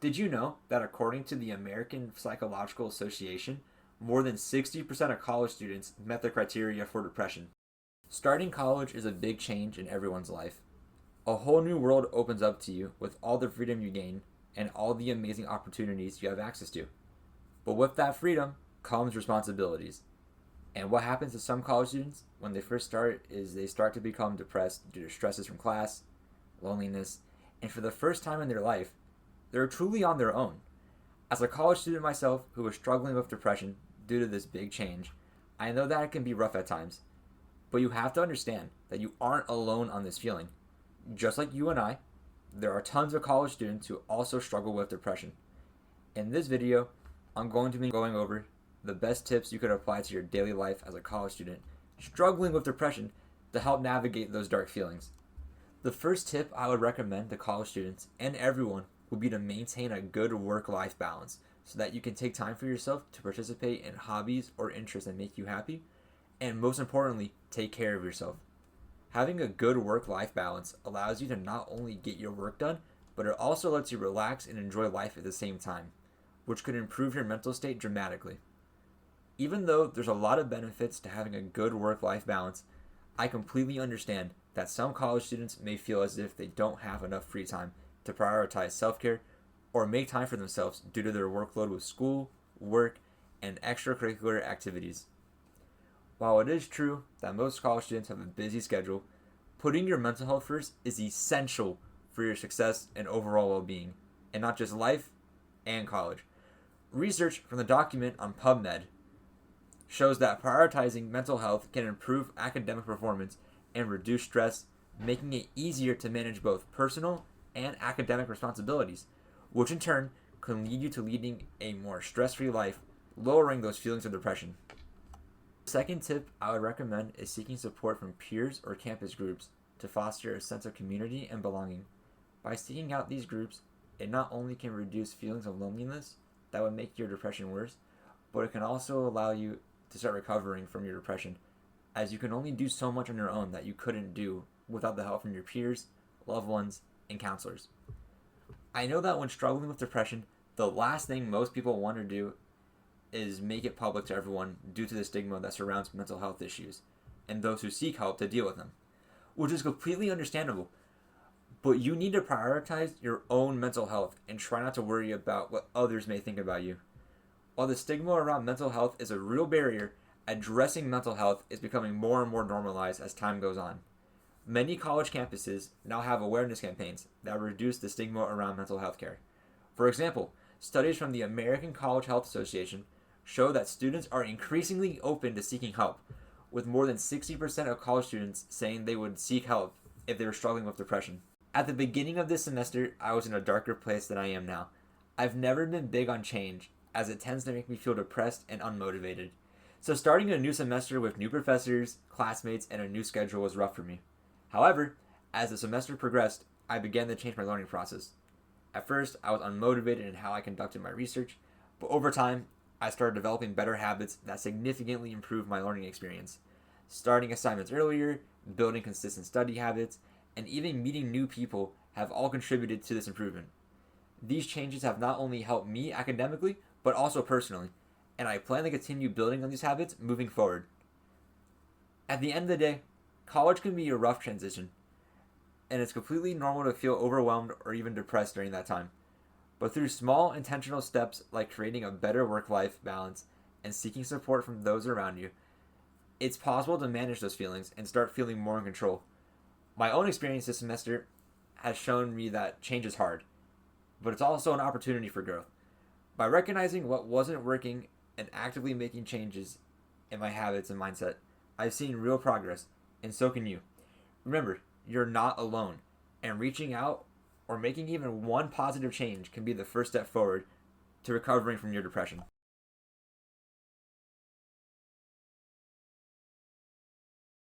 Did you know that according to the American Psychological Association, more than 60% of college students met the criteria for depression? Starting college is a big change in everyone's life. A whole new world opens up to you with all the freedom you gain and all the amazing opportunities you have access to. But with that freedom comes responsibilities. And what happens to some college students when they first start is they start to become depressed due to stresses from class, loneliness, and for the first time in their life, they're truly on their own. As a college student myself who was struggling with depression due to this big change, I know that it can be rough at times. But you have to understand that you aren't alone on this feeling. Just like you and I, there are tons of college students who also struggle with depression. In this video, I'm going to be going over the best tips you could apply to your daily life as a college student struggling with depression to help navigate those dark feelings. The first tip I would recommend to college students and everyone would be to maintain a good work-life balance so that you can take time for yourself to participate in hobbies or interests that make you happy, and most importantly, take care of yourself. Having a good work-life balance allows you to not only get your work done, but it also lets you relax and enjoy life at the same time, which could improve your mental state dramatically. Even though there's a lot of benefits to having a good work-life balance, I completely understand that some college students may feel as if they don't have enough free time to prioritize self-care or make time for themselves due to their workload with school, work, and extracurricular activities. While it is true that most college students have a busy schedule, putting your mental health first is essential for your success and overall well-being, and not just life and college. Research from the document on PubMed shows that prioritizing mental health can improve academic performance and reduce stress, making it easier to manage both personal and academic responsibilities, which in turn can lead you to leading a more stress-free life, lowering those feelings of depression. The second tip I would recommend is seeking support from peers or campus groups to foster a sense of community and belonging. By seeking out these groups, it not only can reduce feelings of loneliness that would make your depression worse, but it can also allow you to start recovering from your depression, as you can only do so much on your own that you couldn't do without the help from your peers, loved ones, and counselors. I know that when struggling with depression, the last thing most people want to do is make it public to everyone due to the stigma that surrounds mental health issues and those who seek help to deal with them, which is completely understandable. But you need to prioritize your own mental health and try not to worry about what others may think about you. While the stigma around mental health is a real barrier, addressing mental health is becoming more and more normalized as time goes on. Many college campuses now have awareness campaigns that reduce the stigma around mental health care. For example, studies from the American College Health Association show that students are increasingly open to seeking help, with more than 60% of college students saying they would seek help if they were struggling with depression. At the beginning of this semester, I was in a darker place than I am now. I've never been big on change, as it tends to make me feel depressed and unmotivated. So starting a new semester with new professors, classmates, and a new schedule was rough for me. However, as the semester progressed, I began to change my learning process. At first, I was unmotivated in how I conducted my research, but over time, I started developing better habits that significantly improved my learning experience. Starting assignments earlier, building consistent study habits, and even meeting new people have all contributed to this improvement. These changes have not only helped me academically, but also personally, and I plan to continue building on these habits moving forward. At the end of the day, college can be a rough transition, and it's completely normal to feel overwhelmed or even depressed during that time. But through small intentional steps like creating a better work-life balance and seeking support from those around you, it's possible to manage those feelings and start feeling more in control. My own experience this semester has shown me that change is hard, but it's also an opportunity for growth. By recognizing what wasn't working and actively making changes in my habits and mindset, I've seen real progress, and so can you. Remember, you're not alone, and reaching out or making even one positive change can be the first step forward to recovering from your depression.